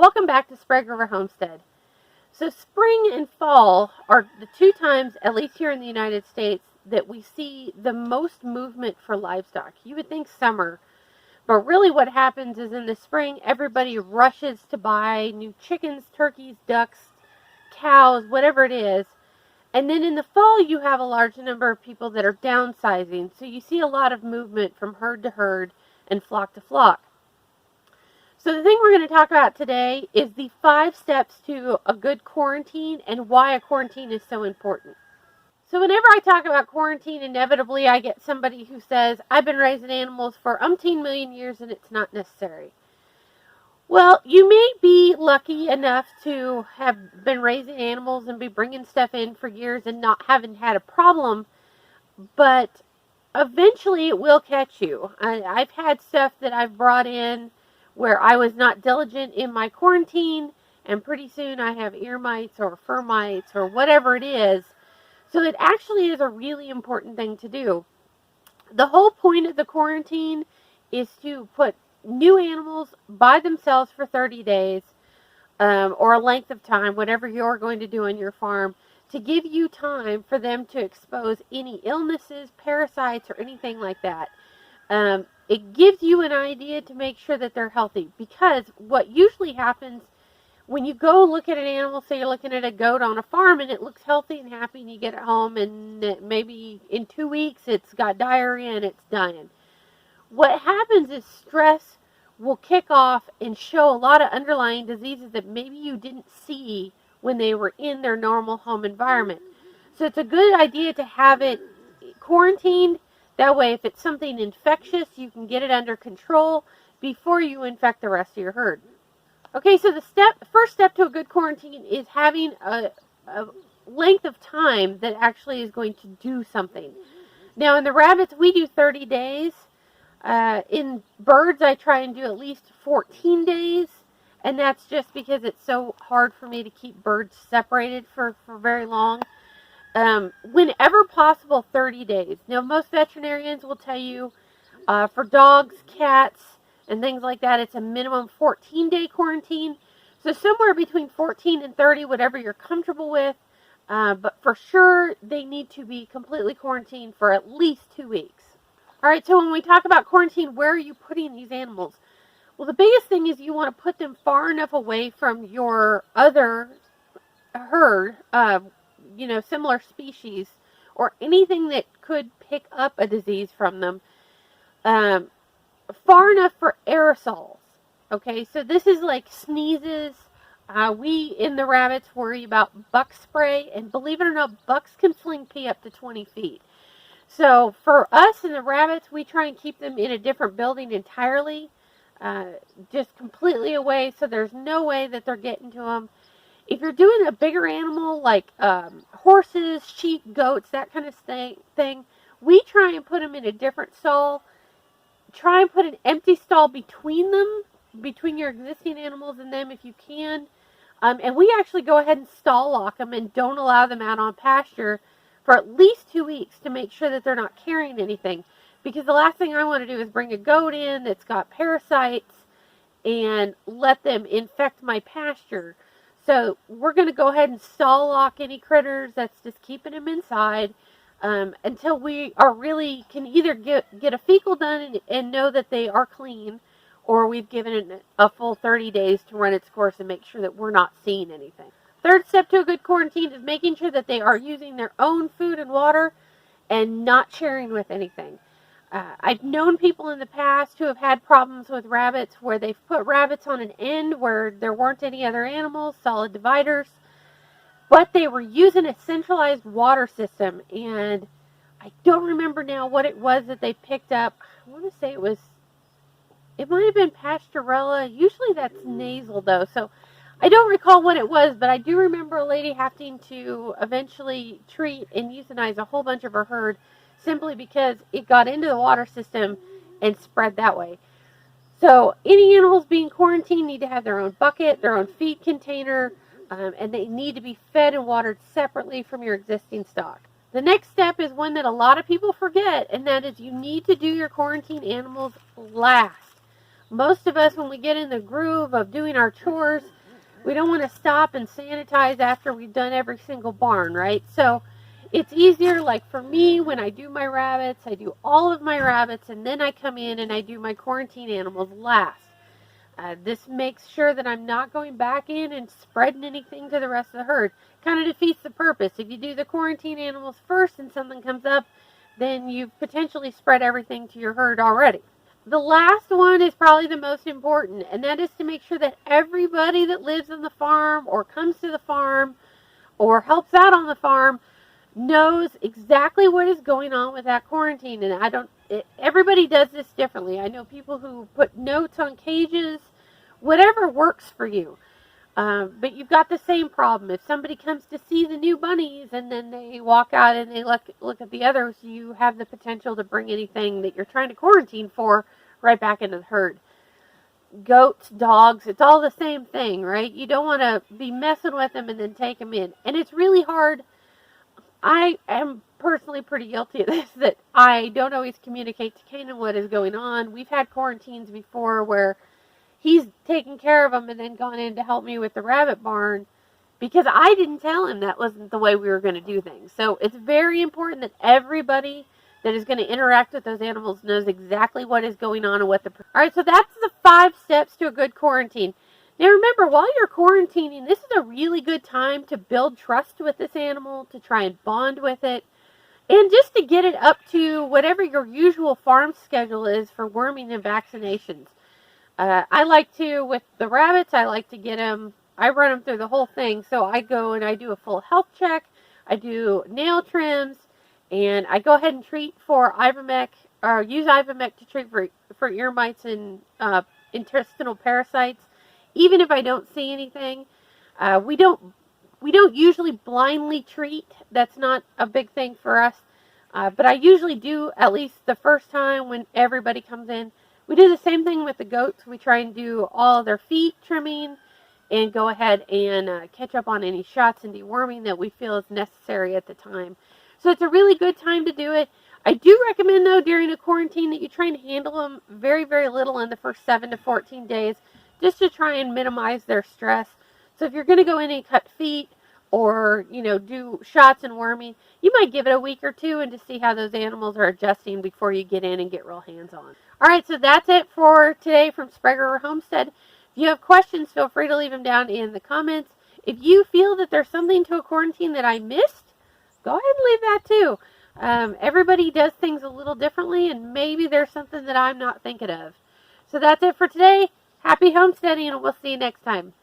Welcome back to Sprague River Homestead. So spring and fall are the two times, at least here in the United States, that we see the most movement for livestock. You would think summer, but really what happens is in the spring, everybody rushes to buy new chickens, turkeys, ducks, cows, whatever it is. And then in the fall, you have a large number of people that are downsizing. So you see a lot of movement from herd to herd and flock to flock. So the thing we're going to talk about today is the 5 steps to a good quarantine and why a quarantine is so important. So whenever I talk about quarantine, inevitably I get somebody who says, I've been raising animals for umpteen million years and it's not necessary. Well, you may be lucky enough to have been raising animals and be bringing stuff in for years and not having had a problem, but eventually it will catch you. I've had stuff that I've brought in where I was not diligent in my quarantine, and pretty soon I have ear mites or fur mites or whatever it is. So it actually is a really important thing to do. The whole point of the quarantine is to put new animals by themselves for 30 days or a length of time, whatever you're going to do on your farm, to give you time for them to expose any illnesses, parasites, or anything like that. It gives you an idea to make sure that they're healthy, because what usually happens when you go look at an animal, say you're looking at a goat on a farm and it looks healthy and happy, and you get it home and maybe in 2 weeks it's got diarrhea and it's dying. What happens is stress will kick off and show a lot of underlying diseases that maybe you didn't see when they were in their normal home environment. So it's a good idea to have it quarantined. That way, if it's something infectious, you can get it under control before you infect the rest of your herd. Okay, so the first step to a good quarantine is having a length of time that actually is going to do something. Now, in the rabbits, we do 30 days. In birds, I try and do at least 14 days, and that's just because it's so hard for me to keep birds separated for very long. Whenever possible, 30 days. Now, most veterinarians will tell you for dogs, cats, and things like that, it's a minimum 14-day quarantine. So somewhere between 14 and 30, whatever you're comfortable with. But for sure, they need to be completely quarantined for at least 2 weeks. All right, so when we talk about quarantine, where are you putting these animals? Well, the biggest thing is you want to put them far enough away from your other herd, similar species, or anything that could pick up a disease from them, far enough for aerosols. Okay, so this is like sneezes. We, in the rabbits, worry about buck spray, and believe it or not, bucks can sling pee up to 20 feet. So for us and the rabbits, we try and keep them in a different building entirely, just completely away, so there's no way that they're getting to them. If you're doing a bigger animal like horses, sheep, goats, that kind of thing, we try and put them in a different stall. Try and put an empty stall between them, between your existing animals and them if you can. And we actually go ahead and stall lock them and don't allow them out on pasture for at least 2 weeks to make sure that they're not carrying anything. Because the last thing I want to do is bring a goat in that's got parasites and let them infect my pasture. So we're going to go ahead and stall lock any critters that's just keeping them inside until we are really can either get a fecal done and know that they are clean, or we've given it a full 30 days to run its course and make sure that we're not seeing anything. Third step to a good quarantine is making sure that they are using their own food and water and not sharing with anything. I've known people in the past who have had problems with rabbits where they've put rabbits on an end where there weren't any other animals, solid dividers, but they were using a centralized water system, and I don't remember now what it was that they picked up. I want to say it might have been Pastorella. Usually that's nasal though, so I don't recall what it was, but I do remember a lady having to eventually treat and euthanize a whole bunch of her herd simply because it got into the water system and spread that way. So any animals being quarantined need to have their own bucket, their own feed container, and they need to be fed and watered separately from your existing stock. The next step is one that a lot of people forget, and that is you need to do your quarantine animals last. Most of us, when we get in the groove of doing our chores, we don't want to stop and sanitize after we've done every single barn, right? So it's easier, like for me, when I do my rabbits, I do all of my rabbits, and then I come in and I do my quarantine animals last. This makes sure that I'm not going back in and spreading anything to the rest of the herd. Kind of defeats the purpose. If you do the quarantine animals first and something comes up, then you've potentially spread everything to your herd already. The last one is probably the most important, and that is to make sure that everybody that lives on the farm or comes to the farm or helps out on the farm knows exactly what is going on with that quarantine. And everybody does this differently. I know people who put notes on cages, whatever works for you. But you've got the same problem. If somebody comes to see the new bunnies and then they walk out and they look at the others, you have the potential to bring anything that you're trying to quarantine for right back into the herd. Goats, dogs, it's all the same thing, right? You don't want to be messing with them and then take them in. And it's really hard. I am personally pretty guilty of this, that I don't always communicate to Kanan what is going on. We've had quarantines before where he's taken care of them and then gone in to help me with the rabbit barn because I didn't tell him that wasn't the way we were going to do things. So it's very important that everybody that is going to interact with those animals knows exactly what is going on and what the... All right, so that's the 5 steps to a good quarantine. Now remember, while you're quarantining, this is a really good time to build trust with this animal, to try and bond with it, and just to get it up to whatever your usual farm schedule is for worming and vaccinations. I like to, with the rabbits, I like to get them, I run them through the whole thing. So I go and I do a full health check, I do nail trims, and I go ahead and treat for Ivomec, or use Ivomec to treat for ear mites and intestinal parasites, even if I don't see anything. We don't usually blindly treat. That's not a big thing for us. But I usually do at least the first time when everybody comes in. We do the same thing with the goats. We try and do all their feet trimming and go ahead and catch up on any shots and deworming that we feel is necessary at the time. So it's a really good time to do it. I do recommend, though, during a quarantine that you try and handle them very, very little in the first 7 to 14 days just to try and minimize their stress. So if you're going to go in and cut feet or, do shots and worming, you might give it a week or 2 and to see how those animals are adjusting before you get in and get real hands-on. All right, so that's it for today from Sprague Homestead. If you have questions, feel free to leave them down in the comments. If you feel that there's something to a quarantine that I missed, go ahead and leave that too. Everybody does things a little differently, and maybe there's something that I'm not thinking of. So that's it for today. Happy homesteading, and we'll see you next time.